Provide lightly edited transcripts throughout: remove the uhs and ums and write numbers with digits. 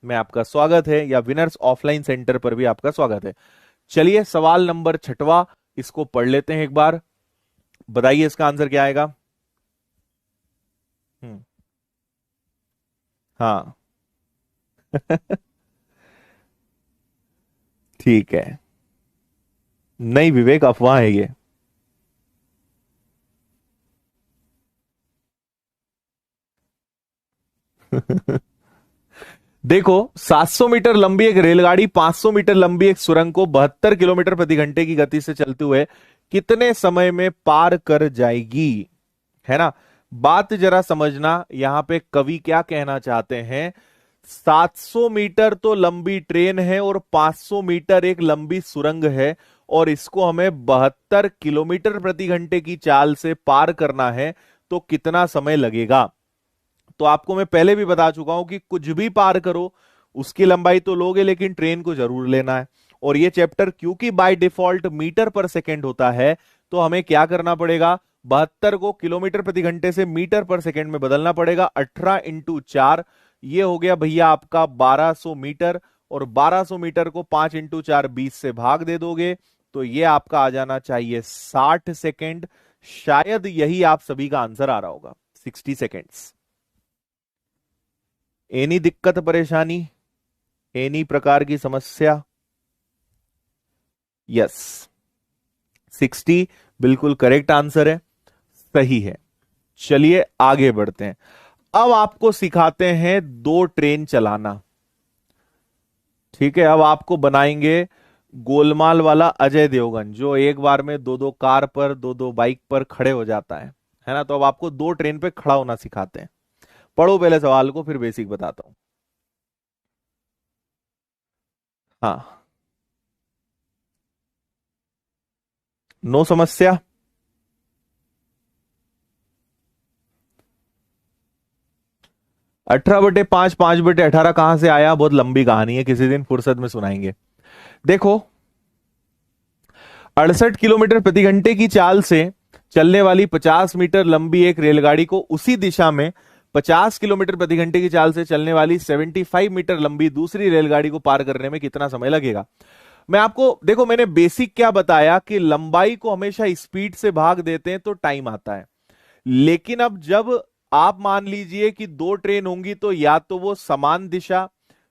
में आपका स्वागत है, या विनर्स ऑफलाइन सेंटर पर भी आपका स्वागत है। चलिए सवाल नंबर 6वां, इसको पढ़ लेते हैं एक बार। बताइए इसका आंसर क्या आएगा। हम्म। हाँ। ठीक है। नहीं विवेक, अफवाह है ये। देखो, 700 मीटर लंबी एक रेलगाड़ी 500 मीटर लंबी एक सुरंग को 72 किलोमीटर प्रति घंटे की गति से चलते हुए कितने समय में पार कर जाएगी, है ना। बात जरा समझना, यहां पे कवि क्या कहना चाहते हैं। 700 मीटर तो लंबी ट्रेन है और 500 मीटर एक लंबी सुरंग है, और इसको हमें 72 किलोमीटर प्रति घंटे की चाल से पार करना है, तो कितना समय लगेगा। तो आपको मैं पहले भी बता चुका हूं कि कुछ भी पार करो उसकी लंबाई तो लोगे, लेकिन ट्रेन को जरूर लेना है। और ये चैप्टर क्योंकि बाय डिफॉल्ट मीटर पर सेकेंड होता है, तो हमें क्या करना पड़ेगा, 72 को किलोमीटर प्रति घंटे से मीटर पर सेकेंड में बदलना पड़ेगा। 18 × 4, ये हो गया भैया आपका 1200 मीटर, और 1200 मीटर को 5 × 4 20 से भाग दे दोगे, तो ये आपका आ जाना चाहिए 60 सेकेंड। शायद यही आप सभी का आंसर आ रहा होगा, 60 सेकेंड्स। एनी दिक्कत परेशानी, एनी प्रकार की समस्या। यस, 60 बिल्कुल करेक्ट आंसर है, सही है। चलिए आगे बढ़ते हैं। अब आपको सिखाते हैं दो ट्रेन चलाना। ठीक है, अब आपको बनाएंगे गोलमाल वाला अजय देवगन, जो एक बार में दो दो कार पर दो दो बाइक पर खड़े हो जाता है ना। तो अब आपको दो ट्रेन पे खड़ा होना सिखाते हैं। पढ़ो पहले सवाल को, फिर बेसिक बताता हूं। हाँ। नो समस्या। 18/5 5/18 कहां से आया, बहुत लंबी कहानी है, किसी दिन फुर्सत में सुनाएंगे। देखो, 68 किलोमीटर प्रति घंटे की चाल से चलने वाली 50 मीटर लंबी एक रेलगाड़ी को उसी दिशा में 50 किलोमीटर प्रति घंटे की चाल से चलने वाली 75 मीटर लंबी दूसरी रेलगाड़ी को पार करने में कितना समय लगेगा। मैं आपको, देखो मैंने बेसिक क्या बताया कि लंबाई को हमेशा स्पीड से भाग देते हैं तो टाइम आता है। लेकिन अब जब आप मान लीजिए कि दो ट्रेन होंगी, तो या तो वो समान दिशा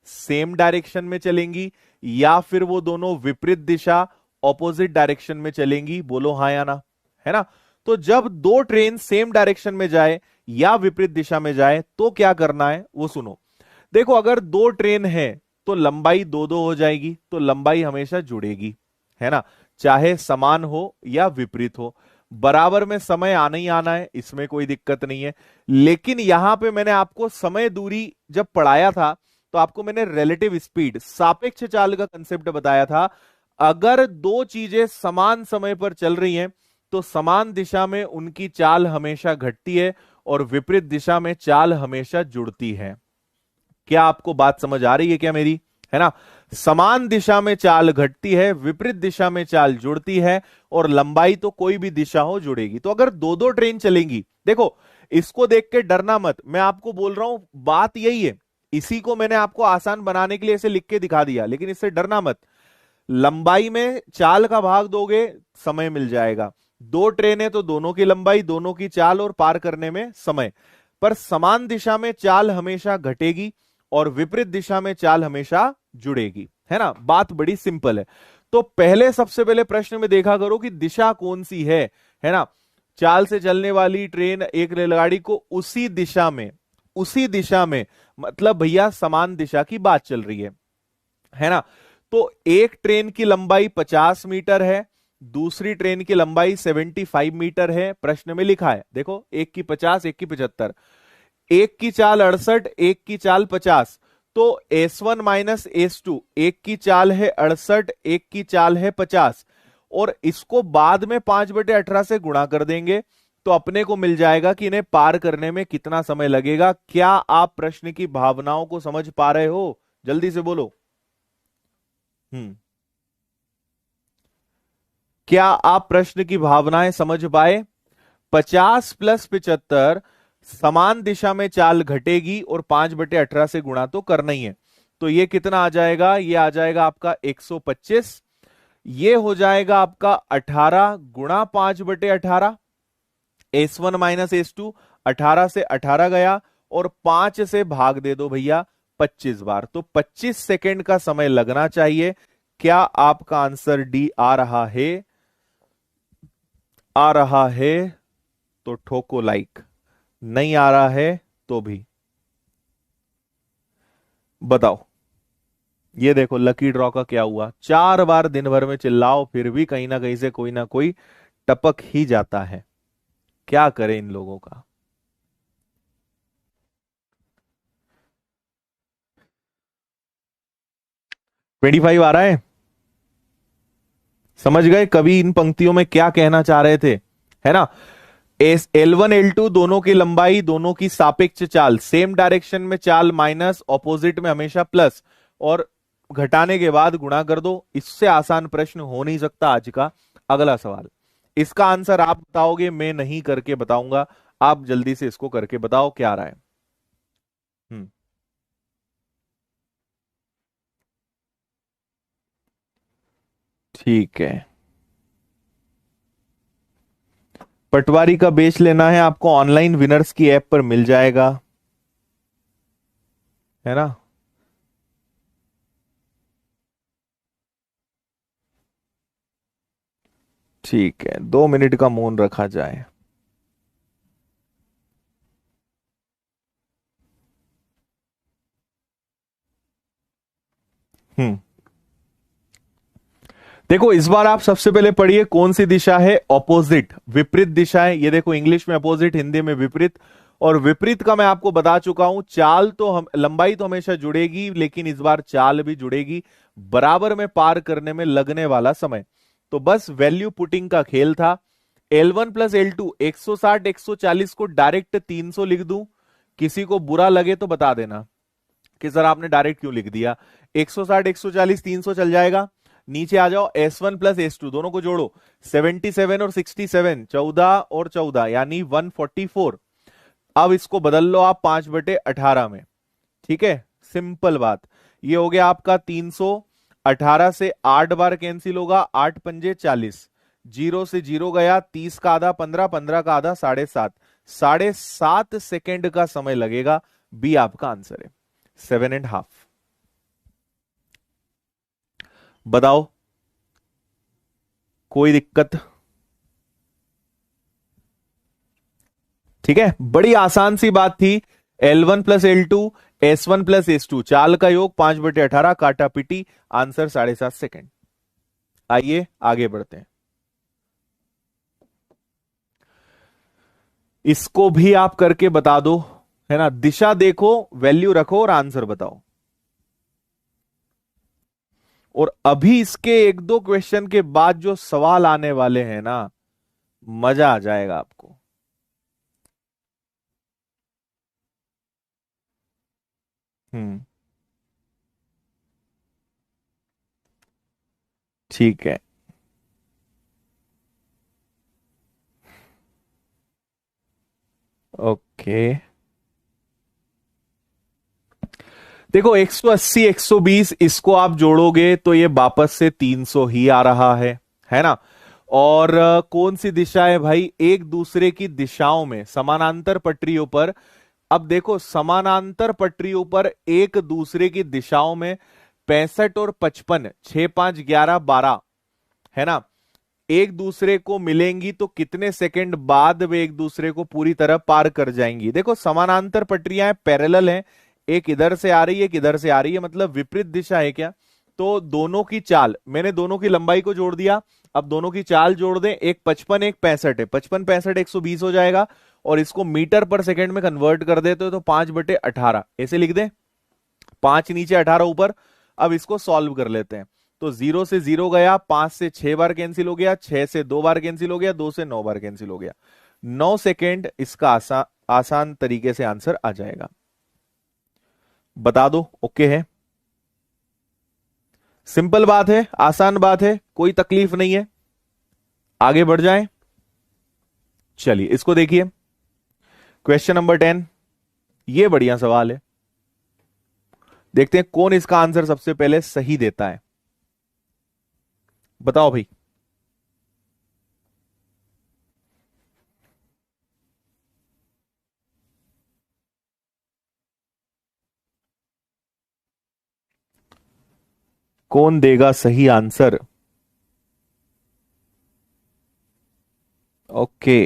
सेम डायरेक्शन में चलेंगी, या फिर वो दोनों विपरीत दिशा ऑपोजिट डायरेक्शन में चलेंगी। बोलो हाँ या ना, है ना। तो जब दो ट्रेन सेम डायरेक्शन में जाए या विपरीत दिशा में जाए, तो क्या करना है वो सुनो। देखो, अगर दो ट्रेन है तो लंबाई दो दो हो जाएगी, तो लंबाई हमेशा जुड़ेगी, है ना। चाहे समान हो या विपरीत हो, बराबर में समय आना ही आना है, इसमें कोई दिक्कत नहीं है। लेकिन यहां पे मैंने आपको समय दूरी जब पढ़ाया था, तो आपको मैंने रिलेटिव स्पीड, सापेक्ष चाल का कंसेप्ट बताया था। अगर दो चीजें समान समय पर चल रही हैं, तो समान दिशा में उनकी चाल हमेशा घटती है, और विपरीत दिशा में चाल हमेशा जुड़ती है। क्या आपको बात समझ आ रही है क्या मेरी, है ना। समान दिशा में चाल घटती है, विपरीत दिशा में चाल जुड़ती है, और लंबाई तो कोई भी दिशा हो जुड़ेगी। तो अगर दो दो ट्रेन चलेंगी, देखो इसको देख के डरना मत, मैं आपको बोल रहा हूं बात यही है। इसी को मैंने आपको आसान बनाने के लिए ऐसे लिख के दिखा दिया, लेकिन इससे डरना मत। लंबाई में चाल का भाग दोगे, समय मिल जाएगा। दो ट्रेनें तो दोनों की लंबाई, दोनों की चाल, और पार करने में समय। पर समान दिशा में चाल हमेशा घटेगी, और विपरीत दिशा में चाल हमेशा जुड़ेगी, है ना। बात बड़ी सिंपल है। तो पहले, सबसे पहले प्रश्न में देखा करो कि दिशा कौन सी है ना। चाल से चलने वाली ट्रेन एक रेलगाड़ी को उसी दिशा में मतलब भैया समान दिशा की बात चल रही है ना। तो एक ट्रेन की लंबाई 50 मीटर है, दूसरी ट्रेन की लंबाई 75 मीटर है। प्रश्न में लिखा है, देखो, एक की 50, एक की 75, एक की चाल 68, एक की चाल 50। तो S1 माइनस S2, एक की चाल है 68, एक की चाल है 50, और इसको बाद में 5/18 से गुणा कर देंगे, तो अपने को मिल जाएगा कि इन्हें पार करने में कितना समय लगेगा। क्या आप प्रश्न की भावनाओं को समझ पा रहे हो, जल्दी से बोलो। हम्म। क्या आप प्रश्न की भावनाएं समझ पाए। 50 + 75, समान दिशा में चाल घटेगी, और 5/18 से गुणा तो करना ही है। तो ये कितना आ जाएगा, ये आ जाएगा आपका 125। ये हो जाएगा आपका 18 गुणा 5/18। S1 माइनस S2, 18 से 18 गया और 5 से भाग दे दो भैया 25 बार, तो 25 सेकेंड का समय लगना चाहिए। क्या आपका आंसर डी आ रहा है? आ रहा है तो ठोको लाइक, नहीं आ रहा है तो भी बताओ। ये देखो लकी ड्रॉ का क्या हुआ, 4 बार दिन भर में चिल्लाओ फिर भी कहीं ना कहीं से कोई ना कोई टपक ही जाता है। क्या करें इन लोगों का। 25 आ रहा है। समझ गए कभी इन पंक्तियों में क्या कहना चाह रहे थे, है ना। एस L1 L2 दोनों की लंबाई, दोनों की सापेक्ष चाल, सेम डायरेक्शन में चाल माइनस, ऑपोजिट में हमेशा प्लस, और घटाने के बाद गुणा कर दो। इससे आसान प्रश्न हो नहीं सकता आज का। अगला सवाल, इसका आंसर आप बताओगे, मैं नहीं करके बताऊंगा। आप जल्दी से इसको करके बताओ क्या आ रहा है। हम्म ठीक है, पटवारी का बेच लेना है आपको, ऑनलाइन विनर्स की ऐप पर मिल जाएगा, है ना। ठीक है, 2 मिनट का मौन रखा जाए। हम्म देखो इस बार आप सबसे पहले पढ़िए कौन सी दिशा है, ऑपोजिट, विपरीत दिशा है। ये देखो इंग्लिश में अपोजिट, हिंदी में विपरीत। और विपरीत का मैं आपको बता चुका हूं, चाल तो हम, लंबाई तो हमेशा जुड़ेगी लेकिन इस बार चाल भी जुड़ेगी, बराबर में पार करने में लगने वाला समय। तो बस वैल्यू पुटिंग का खेल था। L1 प्लस L2 160 140 को डायरेक्ट 300 लिख दूं, किसी को बुरा लगे तो बता देना कि सर आपने डायरेक्ट क्यों लिख दिया। 160 140 300 चल जाएगा। नीचे आ जाओ, S1 प्लस S2 दोनों को जोड़ो, 77 और 67, 14 और 14 यानी 144। अब इसको बदल लो आप 5/18 में, ठीक है, सिंपल बात। ये हो गया आपका 300। 18 से 8 बार कैंसिल होगा, 8 पंजे 40, जीरो से जीरो गया, 30 का आधा 15, 15 का आधा 7.5, 7.5 सेकेंड का समय लगेगा। बी आपका आंसर है, 7.5। बताओ कोई दिक्कत। ठीक है, बड़ी आसान सी बात थी। L1 plus L2, S1 plus S2, चाल का योग 5/18, काटा पिटी, आंसर 7.5 सेकेंड। आइए आगे बढ़ते हैं। इसको भी आप करके बता दो, है ना। दिशा देखो, वैल्यू रखो और आंसर बताओ। और अभी इसके एक दो क्वेश्चन के बाद जो सवाल आने वाले हैं ना, मजा आ जाएगा आपको। हम्म ठीक है। ओके, देखो 180 120 इसको आप जोड़ोगे तो ये वापस से 300 ही आ रहा है ना। और कौन सी दिशा है भाई, एक दूसरे की दिशाओं में समानांतर पटरियों पर। अब देखो समानांतर पटरियों पर एक दूसरे की दिशाओं में 65 और 55, 6 5 11 12, है ना, एक दूसरे को मिलेंगी तो कितने सेकंड बाद वे एक दूसरे को पूरी तरह पार कर जाएंगी। देखो समानांतर पटरियां पैरेलल हैं, एक इधर से आ रही है, एक इधर से आ रही है, मतलब विपरीत दिशा है क्या। तो दोनों की चाल, मैंने दोनों की लंबाई को जोड़ दिया, अब दोनों की चाल जोड़ दें, एक 55 एक 65 है, 55 65 120 हो जाएगा। और इसको मीटर पर सेकंड में कन्वर्ट कर देते हो तो 5/18 ऐसे लिख दें, 5 नीचे 18 ऊपर। अब इसको सॉल्व कर लेते हैं। तो 0 से 0 गया, 5 से 6 बार कैंसिल हो गया, 6 से 2 बार कैंसिल हो गया, 2 से 9 बार कैंसिल हो गया, 9 सेकेंड इसका आसान तरीके से आंसर आ जाएगा। बता दो ओके है, सिंपल बात है, आसान बात है, कोई तकलीफ नहीं है। आगे बढ़ जाएं, चलिए इसको देखिए, क्वेश्चन नंबर 10। ये बढ़िया सवाल है। देखते हैं कौन इसका आंसर सबसे पहले सही देता है। बताओ भाई। कौन देगा सही आंसर? ओके।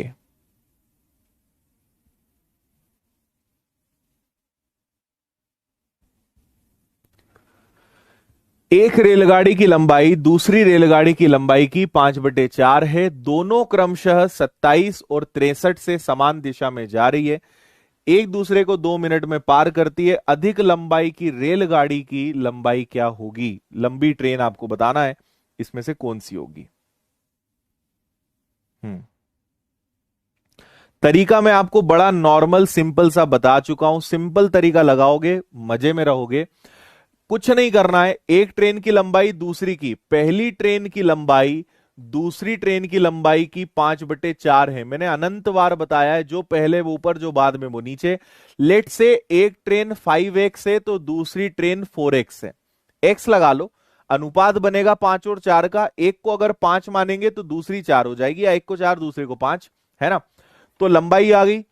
एक रेलगाड़ी की लंबाई दूसरी रेलगाड़ी की लंबाई की 5/4 है। दोनों क्रमशः 27 और 63 से समान दिशा में जा रही है। एक दूसरे को 2 मिनट में पार करती है। अधिक लंबाई की रेलगाड़ी की लंबाई क्या होगी? लंबी ट्रेन आपको बताना है, इसमें से कौन सी होगी। हम्म तरीका मैं आपको बड़ा नॉर्मल सिंपल सा बता चुका हूं। सिंपल तरीका लगाओगे मजे में रहोगे। कुछ नहीं करना है। एक ट्रेन की लंबाई दूसरी की, पहली ट्रेन की लंबाई दूसरी ट्रेन की लंबाई की 5/4 है। मैंने अनंत बार बताया है, जो पहले वो ऊपर जो बाद में वो नीचे। लेट से एक ट्रेन 5x है तो दूसरी ट्रेन 4x है। x लगा लो, अनुपात बनेगा 5 और 4 का। एक को अगर 5 मानेंगे तो दूसरी 4 हो जाएगी, या एक को 4 दूसरे को 5, है ना। तो लंबाई आ गई।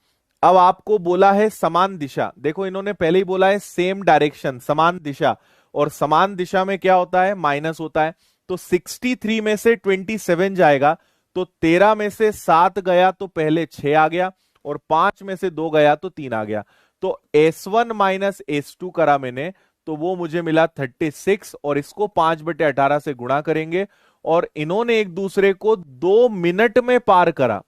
अब आपको बोला है समान दिशा। देखो इन्होंने पहले ही बोला है सेम डायरेक्शन, समान दिशा, और समान दिशा में क्या होता है? माइनस होता है। तो 63 में से 27 जाएगा, तो 13 में से 7 गया तो पहले 6 आ गया, और 5 में से 2 गया तो 3 आ गया। तो S1 माइनस S2 करा मैंने, तो वो मुझे मिला 36, और इसको 5/18 से गुणा करेंगे। और इन्होंने एक दूसरे को 2 मिनट में पार करा।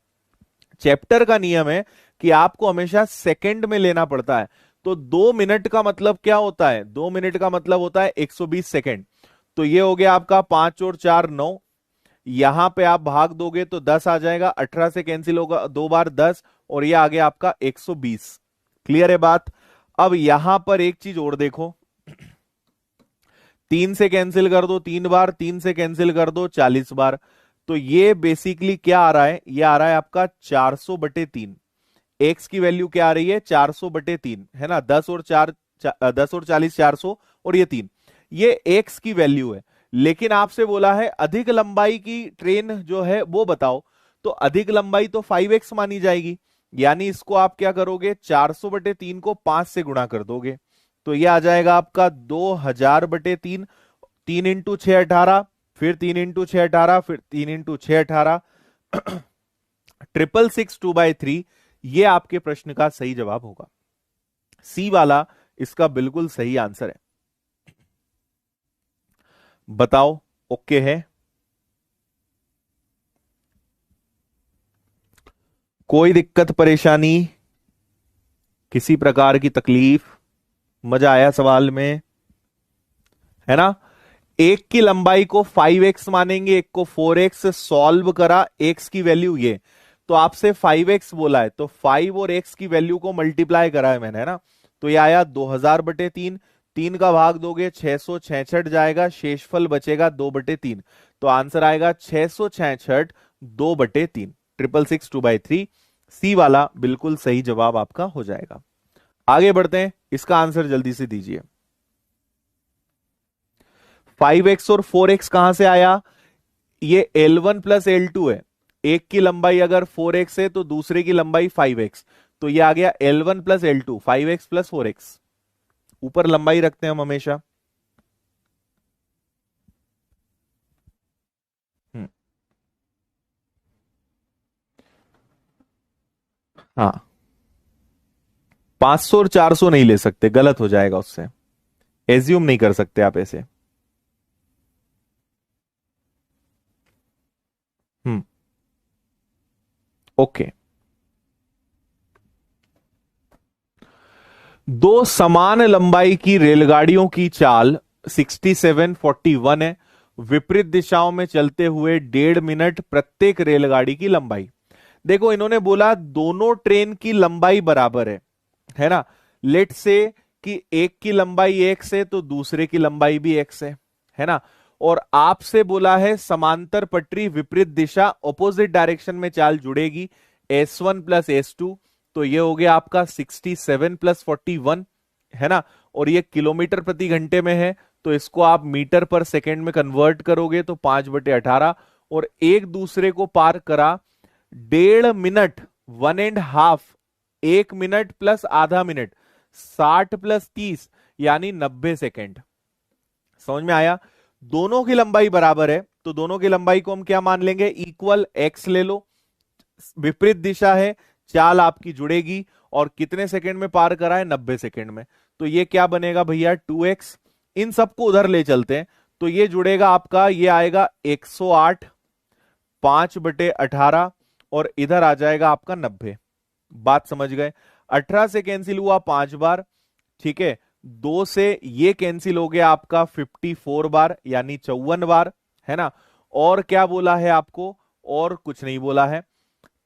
चैप्टर का नियम है कि आपको हमेशा सेकंड में लेना पड़ता है। तो 2 मिनट का मतलब क्या होता है? 2 मिनट का मतलब होता है 120 सेकंड। तो ये हो गया आपका 5 और 4 9। यहां पे आप भाग दोगे तो 10 आ जाएगा, 18 से कैंसिल होगा 2 बार 10, और ये आ गया आपका 120। क्लियर है बात? अब यहां पर एक चीज और देखो, 3 से कैंसिल कर दो 3 बार, 3 से कैंसिल कर दो 40 बार। तो ये बेसिकली क्या आ रहा है? ये आ रहा है आपका 400/3। एक्स की वैल्यू क्या आ रही है? 400/3, है ना। 10 और 40 400, और ये 3, ये एक्स की वैल्यू है। लेकिन आपसे बोला है अधिक लंबाई की ट्रेन जो है वो बताओ। तो अधिक लंबाई तो 5x मानी जाएगी, यानी इसको आप क्या करोगे? 400/3 को 5 से गुणा कर दोगे, तो ये आ जाएगा आपका 2000/3। 3 × 6 = 18, फिर 3 × 6 = 18, फिर 3 × 6 = 18। 666 2/3, ये आपके प्रश्न का सही जवाब होगा। सी वाला इसका बिल्कुल सही आंसर है। बताओ ओके है? कोई दिक्कत परेशानी, किसी प्रकार की तकलीफ? मजा आया सवाल में, है ना। एक की लंबाई को 5x मानेंगे, एक को 4x। सॉल्व करा, x की वैल्यू ये, तो आपसे 5x बोला है, तो 5 और x की वैल्यू को मल्टीप्लाई करा है मैंने, है ना। तो ये आया 2000/3। 3 का भाग दोगे 666 जाएगा, शेषफल बचेगा 2/3। तो आंसर आएगा 666 2/3। 666 2/3, सी वाला बिल्कुल सही जवाब आपका हो जाएगा। आगे बढ़ते हैं, इसका आंसर जल्दी से दीजिए। 5x और 4x कहां से आया? ये L1 प्लस L2 है। एक की लंबाई अगर 4x है तो दूसरे की लंबाई 5x, तो ये आ गया L1 plus L2, 5x plus 4x। ऊपर लंबाई रखते हैं हम हमेशा। हम्म हाँ, 500 और 400 नहीं ले सकते, गलत हो जाएगा उससे। एज्यूम नहीं कर सकते आप ऐसे। हम्म ओके। दो समान लंबाई की रेलगाड़ियों की चाल 6741 है। विपरीत दिशाओं में चलते हुए 1.5 मिनट प्रत्येक रेलगाड़ी की लंबाई। देखो इन्होंने बोला दोनों ट्रेन की लंबाई बराबर है ना। लेट से कि एक की लंबाई x है तो दूसरे की लंबाई भी x है ना। और आपसे बोला है समांतर पटरी विपरीत दिशा ऑपोजिट डायरेक्शन में चाल जुड़ेगी, S1 प्लस S2। तो ये हो गया आपका 67 प्लस 41, है ना। और ये किलोमीटर प्रति घंटे में है, तो इसको आप मीटर पर सेकेंड में कन्वर्ट करोगे तो 5/18, और एक दूसरे को पार करा 1.5 मिनट, 1.5, 1 मिनट प्लस आधा मिनट, 60 + 30 यानी 90 सेकेंड। समझ में आया? दोनों की लंबाई बराबर है, तो दोनों की लंबाई को हम क्या मान लेंगे, इक्वल x ले लो, विपरीत दिशा है, चाल आपकी जुड़ेगी, और कितने सेकंड में पार करा है, 90 सेकंड में। तो ये क्या बनेगा भैया, 2x। इन सबको उधर ले चलते हैं, तो ये जुड़ेगा आपका, ये आएगा 108 5/18, और इधर आ जाएगा आपका 90। बात समझ गए? 18 से कैंसिल हुआ 5 बार, ठीक है, 2 से ये कैंसिल हो गया आपका 54 बार यानी 54 बार, है ना। और क्या बोला है आपको, और कुछ नहीं बोला है,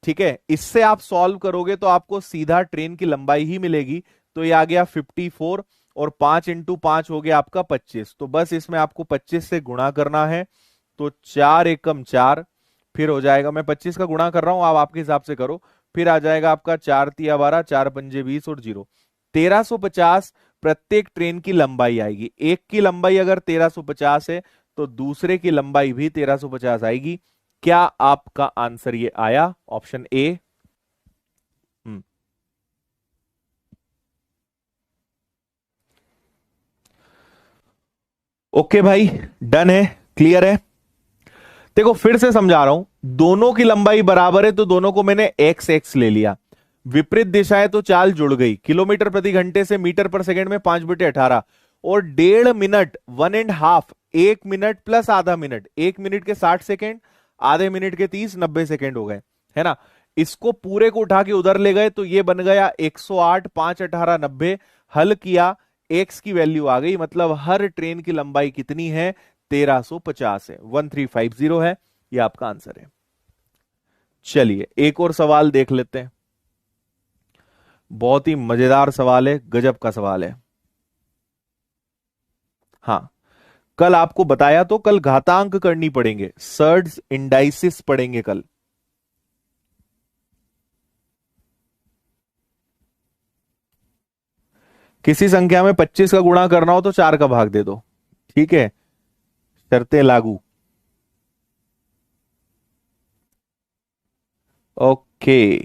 ठीक है। इससे आप सॉल्व करोगे तो आपको सीधा ट्रेन की लंबाई ही मिलेगी। तो ये आ गया 54, और 5 × 5 हो गया आपका 25। तो बस इसमें आपको 25 से गुणा करना है, तो 4 एकम 4, फिर हो जाएगा, मैं 25 का गुणा कर रहा हूं, आप आपके हिसाब से करो, फिर आ जाएगा आपका 4 × 12, 4 × 5 = 20 और 0, 1350 प्रत्येक ट्रेन की लंबाई आएगी। एक की लंबाई अगर 1350 है तो दूसरे की लंबाई भी 1350 आएगी। क्या आपका आंसर ये आया, ऑप्शन ए? ओके भाई, डन है, क्लियर है। देखो फिर से समझा रहा हूं, दोनों की लंबाई बराबर है तो दोनों को मैंने एक्स एक्स ले लिया, विपरीत दिशा है तो चाल जुड़ गई, किलोमीटर प्रति घंटे से मीटर पर सेकंड में 5/18, और 1.5 मिनट, 1.5, 1 मिनट प्लस आधा मिनट, 1 मिनट के 60 सेकेंड, आधे मिनट के 30, 90 सेकेंड हो गए, है ना। इसको पूरे को उठा के उधर ले गए तो ये बन गया 108 5 18 90, हल किया, एक्स की वैल्यू आ गई, मतलब हर ट्रेन की लंबाई कितनी है, 1350 है, 1350 है, ये आपका आंसर है। चलिए एक और सवाल देख लेते हैं, बहुत ही मजेदार सवाल है, गजब का सवाल है। हाँ, कल आपको बताया तो कल घातांक करनी पड़ेंगे, सर्ड्स इंडाइसिस पढ़ेंगे कल। किसी संख्या में 25 का गुणा करना हो तो 4 का भाग दे दो, ठीक है, शर्तें लागू। ओके,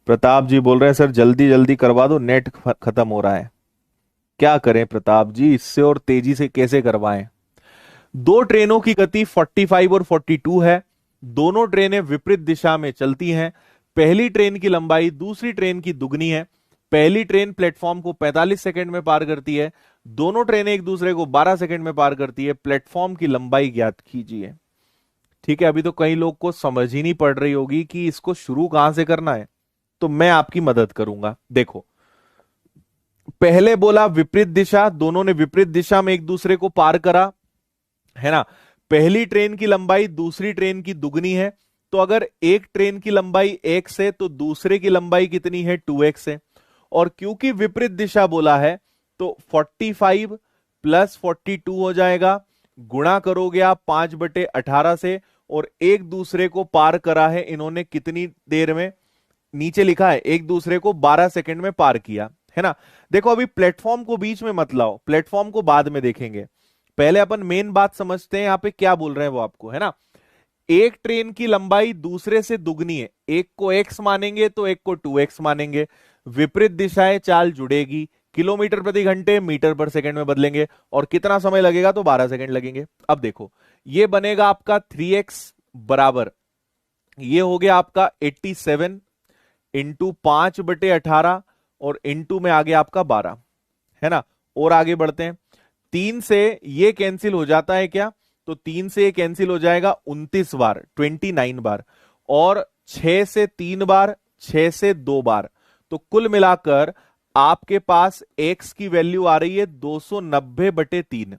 प्रताप जी बोल रहे हैं सर जल्दी जल्दी करवा दो, नेट खत्म हो रहा है। क्या करें प्रताप जी, इससे और तेजी से कैसे करवाएं। दो ट्रेनों की गति 45 और 42 है, दोनों ट्रेनें विपरीत दिशा में चलती हैं, पहली ट्रेन की लंबाई दूसरी ट्रेन की दुगनी है, पहली ट्रेन प्लेटफॉर्म को 45 सेकंड में पार करती है, दोनों ट्रेनें एक दूसरे को 12 सेकंड में पार करती है, प्लेटफॉर्म की लंबाई ज्ञात कीजिए। ठीक है, अभी तो कई लोग को समझ ही नहीं पड़ रही होगी कि इसको शुरू कहां से करना है, तो मैं आपकी मदद करूंगा। देखो, पहले बोला विपरीत दिशा, दोनों ने विपरीत दिशा में एक दूसरे को पार करा, है ना। पहली ट्रेन की लंबाई दूसरी ट्रेन की दुगनी है, तो अगर एक ट्रेन की लंबाई x है तो दूसरे की लंबाई कितनी है, 2x है। और क्योंकि विपरीत दिशा बोला है तो 45 + 42 हो जाएगा, गुणा करोगे आप 5/18 से, और एक दूसरे को पार करा है इन्होंने कितनी देर में, नीचे लिखा है एक दूसरे को 12 सेकंड में पार किया, है ना। देखो अभी प्लेटफॉर्म को बीच में मत लाओ, प्लेटफॉर्म को बाद में देखेंगे, पहले अपन मेन बात समझते हैं यहां पे क्या बोल रहे हैं वो आपको, है ना। एक ट्रेन की लंबाई दूसरे से दुगनी है, एक को x मानेंगे तो एक को 2x मानेंगे, विपरीत दिशाएं चाल जुड़ेगी, किलोमीटर प्रति घंटे मीटर पर सेकंड में बदलेंगे, और कितना समय लगेगा तो 12 सेकंड लगेंगे। अब देखो ये बनेगा आपका 3x बराबर, ये हो गया आपका 87 × 5/18, और इंटू में आ गया आपका 12, है ना। और आगे बढ़ते हैं, 3 से ये कैंसिल हो जाता है क्या, तो 3 से ये कैंसिल हो जाएगा 29 बार, 29 बार, और 6 से 3 बार, 6 से 2 बार, तो कुल मिलाकर आपके पास x की वैल्यू आ रही है 290/3।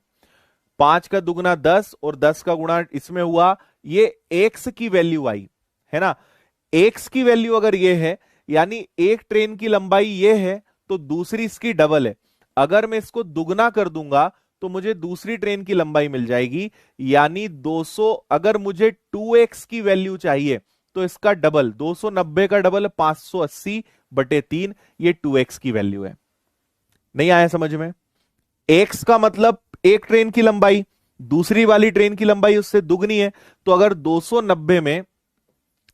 5 का दुगना 10 और 10 का गुणा इसमें हुआ, ये x की वैल्यू आई, है ना। x की वैल्यू अगर ये है, यानी एक ट्रेन की लंबाई ये है तो दूसरी इसकी डबल है, अगर मैं इसको दुगना कर दूंगा तो मुझे दूसरी ट्रेन की लंबाई मिल जाएगी, यानी 200, अगर मुझे 2x की वैल्यू चाहिए तो इसका डबल, 290 का डबल 580/3, ये 2x की वैल्यू है। नहीं आया समझ में? एक्स का मतलब एक ट्रेन की लंबाई, दूसरी वाली ट्रेन की लंबाई उससे दुगनी है। तो अगर 290 में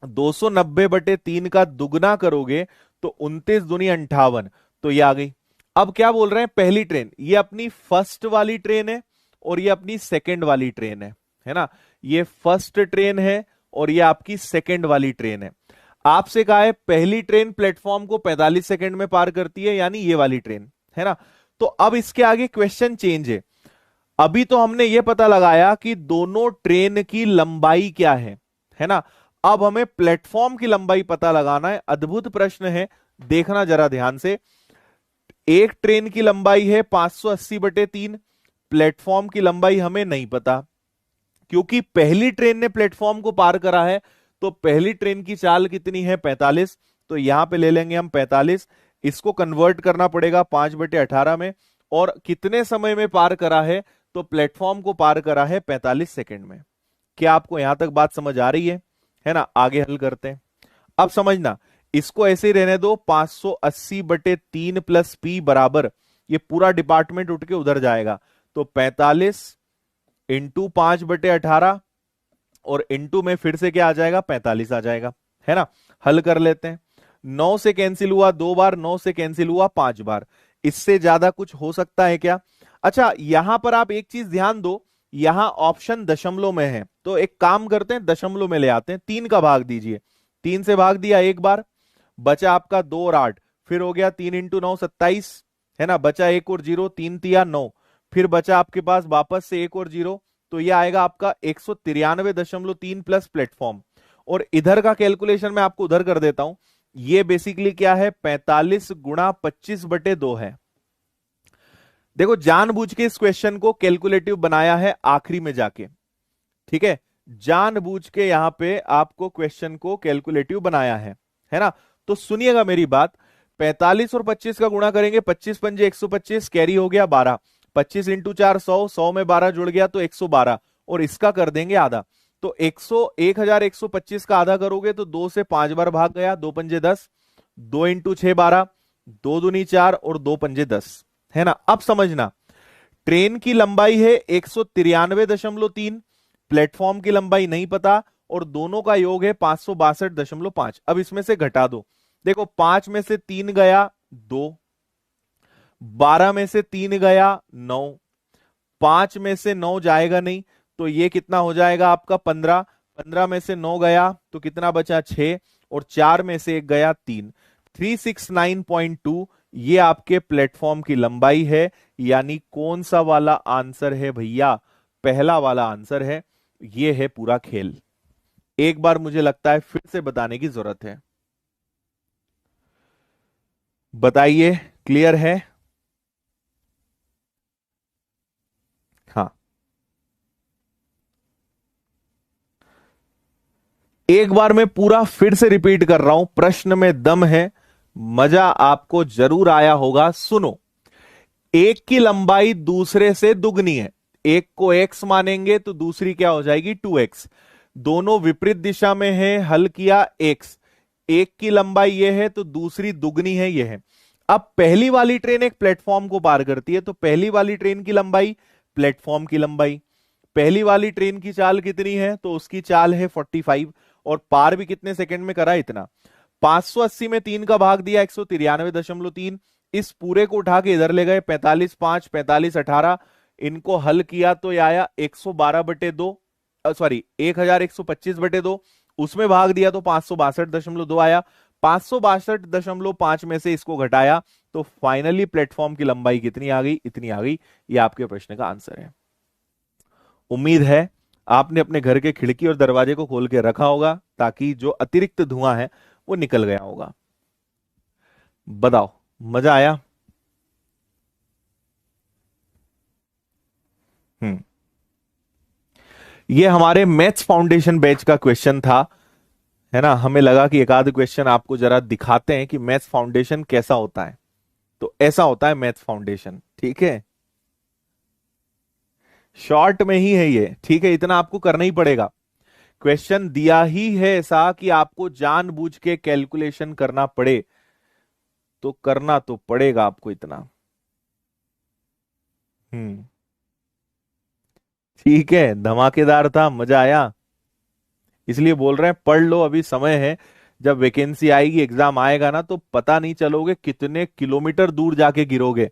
290/3 का दुगना करोगे तो 29 दूनी 58, तो ये आ गई। अब क्या बोल रहे हैं, पहली ट्रेन ये अपनी फर्स्ट वाली ट्रेन है और ये अपनी सेकंड वाली ट्रेन है ना? ये फर्स्ट ट्रेन है और ये आपकी सेकंड वाली ट्रेन है। आपसे कहा है पहली ट्रेन प्लेटफॉर्म को 45 सेकंड में पार करती है, यानी ये वाली ट्रेन, है ना? तो अब इसके आगे क्वेश्चन चेंज है। अभी तो हमने ये पता लगाया कि दोनों ट्रेन की लंबाई क्या है ना? अब हमें प्लेटफॉर्म की लंबाई पता लगाना है। अद्भुत प्रश्न है, देखना जरा ध्यान से। एक ट्रेन की लंबाई है 580/3, प्लेटफॉर्म की लंबाई हमें नहीं पता, क्योंकि पहली ट्रेन ने प्लेटफॉर्म को पार करा है। तो पहली ट्रेन की चाल कितनी है, 45। तो यहां पे ले लेंगे हम 45। इसको कन्वर्ट करना पड़ेगा 5/18 में, और कितने समय में पार करा है, तो प्लेटफॉर्म को पार करा है 45 सेकंड में। क्या आपको यहां तक बात समझ आ रही है ना? आगे हल करते हैं। अब समझना, इसको ऐसे ही रहने दो। 580/3 प्लस पी बराबर, ये पूरा डिपार्टमेंट उठ के उधर जाएगा, तो 45 इंटू 5/18, और इंटू में फिर से क्या आ जाएगा, 45 आ जाएगा, है ना? हल कर लेते हैं। 9 से कैंसिल हुआ 2 बार, 9 से कैंसिल हुआ 5 बार। इससे ज्यादा कुछ हो सकता है क्या? अच्छा, यहां पर आप एक चीज ध्यान दो, यहां ऑप्शन दशमलव में है, तो एक काम करते हैं, दशमलव में ले आते हैं। 3 का भाग दीजिए, 3 से भाग दिया एक बार, बचा आपका 2 और 8, फिर हो गया 3 इंटू 9 27, है ना? बचा 1 और 0, 3 तिया 9, फिर बचा आपके पास वापस से 1 और 0, तो ये आएगा आपका 193.3 प्लस प्लेटफॉर्म। और इधर का कैलकुलेशन मैं आपको उधर कर देता हूं। ये बेसिकली क्या है, 45 गुणा 25/2 है। देखो, जानबूझ के इस क्वेश्चन को कैलकुलेटिव बनाया है आखिरी में जाके, ठीक है? जानबूझ के यहां पे आपको क्वेश्चन को कैलकुलेटिव बनाया है ना? तो सुनिएगा मेरी बात। 45 और 25 का गुणा करेंगे, 25 पंजे 125, कैरी हो गया 12, 25 इंटू 4 100, 100 में 12 जुड़ गया तो 112, और इसका कर देंगे आधा। तो 1125 का आधा करोगे तो 2 से 5 बार भाग गया, 2 पंजे 10, 2 इंटू 6 12, 2 दूनी 4 और 2 पंजे 10, है ना? अब समझना, ट्रेन की लंबाई है 193.3, प्लेटफॉर्म की लंबाई नहीं पता, और दोनों का योग है 562.5। अब इसमें से घटा दो। देखो, 5 में से 3 गया 2, 12 में से 3 गया 9, 5 में से 9 जाएगा नहीं, तो ये कितना हो जाएगा आपका 15, 15 में से 9 गया तो कितना बचा 6, और 4 में से 1 गया 3, 369.2 ये आपके प्लेटफॉर्म की लंबाई है। यानी कौन सा वाला आंसर है भैया, पहला वाला आंसर है। ये है पूरा खेल। एक बार मुझे लगता है फिर से बताने की जरूरत है। बताइए, क्लियर है? हाँ, एक बार मैं पूरा फिर से रिपीट कर रहा हूं, प्रश्न में दम है, मजा आपको जरूर आया होगा। सुनो, एक की लंबाई दूसरे से दुगनी है, एक को x मानेंगे तो दूसरी क्या हो जाएगी 2x, दोनों विपरीत दिशा में है, हल किया x, एक की लंबाई ये है तो दूसरी दुगनी है ये है। अब पहली वाली ट्रेन एक प्लेटफॉर्म को पार करती है, तो पहली वाली ट्रेन की लंबाई प्लेटफॉर्म की लंबाई, पहली वाली ट्रेन की चाल कितनी है, तो उसकी चाल है 45, और पार भी कितने सेकंड में करा, इतना। 580 में 3 का भाग दिया 193.3, इस पूरे को उठा के इधर ले गए, 45 5 45 18, इनको हल किया तो ये आया 112/2, सॉरी 1125/2, उसमें भाग दिया तो 562.2 आया, 562.5 में से इसको घटाया तो फाइनली प्लेटफॉर्म की लंबाई कितनी आ गई, इतनी आ गई। ये आपके प्रश्न का आंसर है। उम्मीद है आपने अपने घर के खिड़की और दरवाजे को खोल के रखा होगा, ताकि जो अतिरिक्त धुआं है वो निकल गया होगा। बताओ, मजा आया? हम्म, ये हमारे मैथ्स फाउंडेशन बैच का क्वेश्चन था, है ना? हमें लगा कि एक आध क्वेश्चन आपको जरा दिखाते हैं कि मैथ्स फाउंडेशन कैसा होता है। तो ऐसा होता है मैथ्स फाउंडेशन, ठीक है? शॉर्ट में ही है ये, ठीक है? इतना आपको करना ही पड़ेगा। क्वेश्चन दिया ही है ऐसा कि आपको जानबूझ के कैलकुलेशन करना पड़े, तो करना तो पड़ेगा आपको इतना। हम्म। ठीक है, धमाकेदार था, मजा आया। इसलिए बोल रहे हैं पढ़ लो, अभी समय है। जब वैकेंसी आएगी, एग्जाम आएगा ना, तो पता नहीं चलोगे कितने किलोमीटर दूर जाके गिरोगे,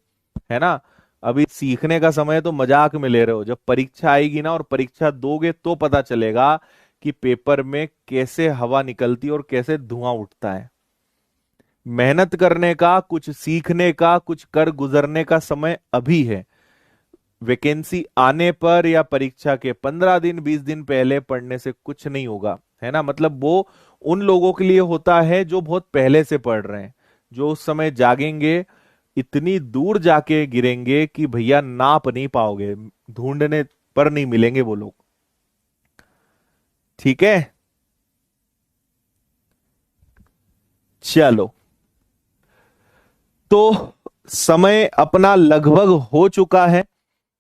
है ना। अभी सीखने का समय है, तो मजाक में ले रहे हो। जब परीक्षा आएगी ना और परीक्षा दोगे तो पता चलेगा कि पेपर में कैसे हवा निकलती है और कैसे धुआं उठता है। मेहनत करने का, कुछ सीखने का, कुछ कर गुजरने का समय अभी है। वैकेंसी आने पर या परीक्षा के 15 दिन 20 दिन पहले पढ़ने से कुछ नहीं होगा, है ना। मतलब वो उन लोगों के लिए होता है जो बहुत पहले से पढ़ रहे हैं, जो उस समय जागेंगे, इतनी दूर जाके गिरेंगे कि भैया नाप नहीं पाओगे, ढूंढने पर नहीं मिलेंगे वो लोग। ठीक है, चलो। तो समय अपना लगभग हो चुका है,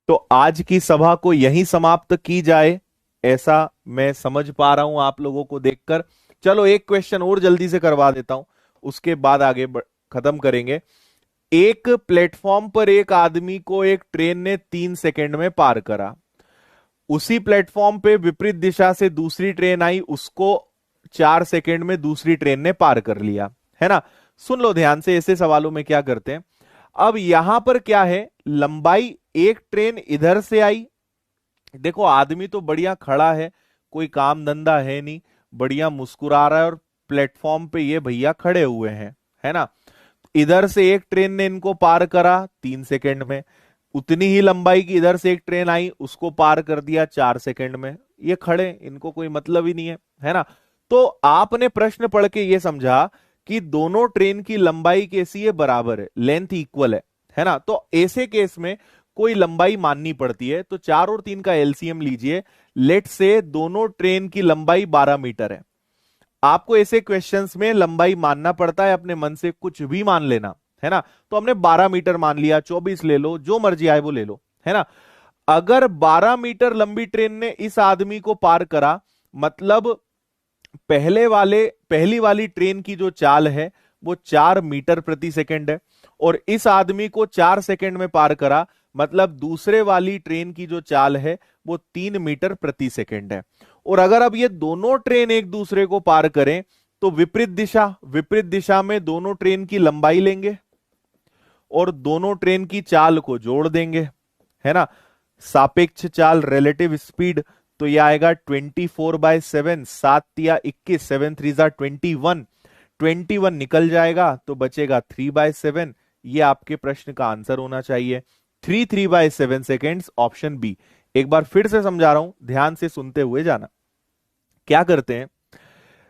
तो आज की सभा को यहीं समाप्त की जाए, ऐसा मैं समझ पा रहा हूं आप लोगों को देखकर। चलो एक क्वेश्चन और जल्दी से करवा देता हूं, उसके बाद आगे खत्म करेंगे। एक प्लेटफॉर्म पर एक आदमी को एक ट्रेन ने 3 सेकंड में पार करा। उसी प्लेटफॉर्म पे विपरीत दिशा से दूसरी ट्रेन आई, उसको 4 सेकंड में दूसरी ट्रेन ने पार कर लिया, है ना। सुन लो ध्यान से, ऐसे सवालों में क्या करते हैं। अब यहां पर क्या है, लंबाई, एक ट्रेन इधर से आई। देखो आदमी तो बढ़िया खड़ा है, कोई काम धंधा है नहीं, बढ़िया मुस्कुरा रहा है, और प्लेटफॉर्म पे ये भैया खड़े हुए हैं, है ना। इधर से एक ट्रेन ने इनको पार करा 3 सेकंड में, उतनी ही लंबाई की इधर से एक ट्रेन आई, उसको पार कर दिया 4 सेकंड में। ये खड़े, इनको कोई मतलब ही नहीं है ना। तो आपने प्रश्न पढ़ के ये समझा कि दोनों ट्रेन की लंबाई कैसी है, बराबर है, लेंथ इक्वल है ना। तो ऐसे केस में कोई लंबाई माननी पड़ती है, तो 4 और 3 का एलसीएम लीजिए। लेट से दोनों ट्रेन की लंबाई 12 मीटर है। आपको ऐसे क्वेश्चंस में लंबाई मानना पड़ता है, अपने मन से कुछ भी मान लेना, है ना। तो हमने 12 मीटर मान लिया, 24 ले लो, जो मर्जी आए वो ले लो, है ना। अगर 12 मीटर लंबी ट्रेन ने इस आदमी को पार करा, मतलब पहली वाली ट्रेन की जो चाल है वो 4 मीटर प्रति सेकंड है, और इस आदमी को 4 सेकंड में पार करा, मतलब दूसरे वाली ट्रेन की जो चाल है वो 3 मीटर प्रति सेकंड है। और अगर अब ये दोनों ट्रेन एक दूसरे को पार करें, तो विपरीत दिशा में दोनों ट्रेन की लंबाई लेंगे और दोनों ट्रेन की चाल को जोड़ देंगे, है ना। सापेक्ष चाल, रिलेटिव स्पीड, तो यह आएगा 24/7, 7 या 21, 7 3 जा 21, 21 निकल जाएगा तो बचेगा 3/7। ये आपके प्रश्न का आंसर होना चाहिए, 3/7 सेकेंड्स, ऑप्शन बी। एक बार फिर से समझा रहा हूं, ध्यान से सुनते हुए जाना। क्या करते हैं,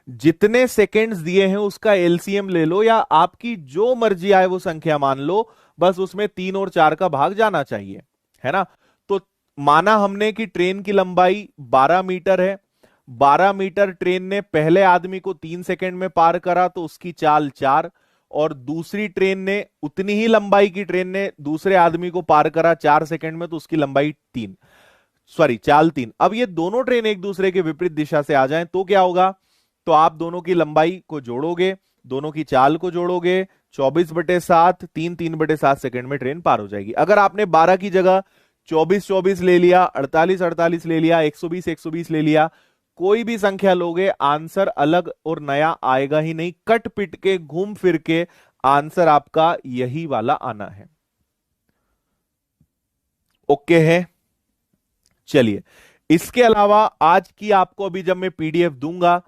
जितने सेकेंड्स दिए हैं उसका एलसीएम ले लो, या आपकी जो मर्जी आए वो संख्या मान लो, बस उसमें 3 और 4 का भाग जाना चाहिए, है ना। तो माना हमने कि ट्रेन की लंबाई 12 मीटर है, 12 मीटर ट्रेन ने पहले आदमी को 3 सेकंड में पार करा, तो उसकी चाल 4, और दूसरी ट्रेन ने, उतनी ही लंबाई की ट्रेन ने दूसरे आदमी को पार करा 4 सेकंड में, तो उसकी लंबाई 3, सॉरी चाल 3। अब ये दोनों ट्रेन एक दूसरे के विपरीत दिशा से आ जाएं तो क्या होगा, तो आप दोनों की लंबाई को जोड़ोगे, दोनों की चाल को जोड़ोगे, 24/7, 3/3 सेकंड में ट्रेन पार हो जाएगी। अगर आपने 12 की जगह 24-24 ले लिया, 48-48 ले लिया, 120-120 ले लिया, कोई भी संख्या लोगे, आंसर अलग और नया आएगा ही नहीं। कट पिट के, घूम फिर के आंसर आपका यही वाला आना है। ओके है, चलिए। इसके अलावा आज की आपको अभी जब मैं पीडीएफ दूंगा,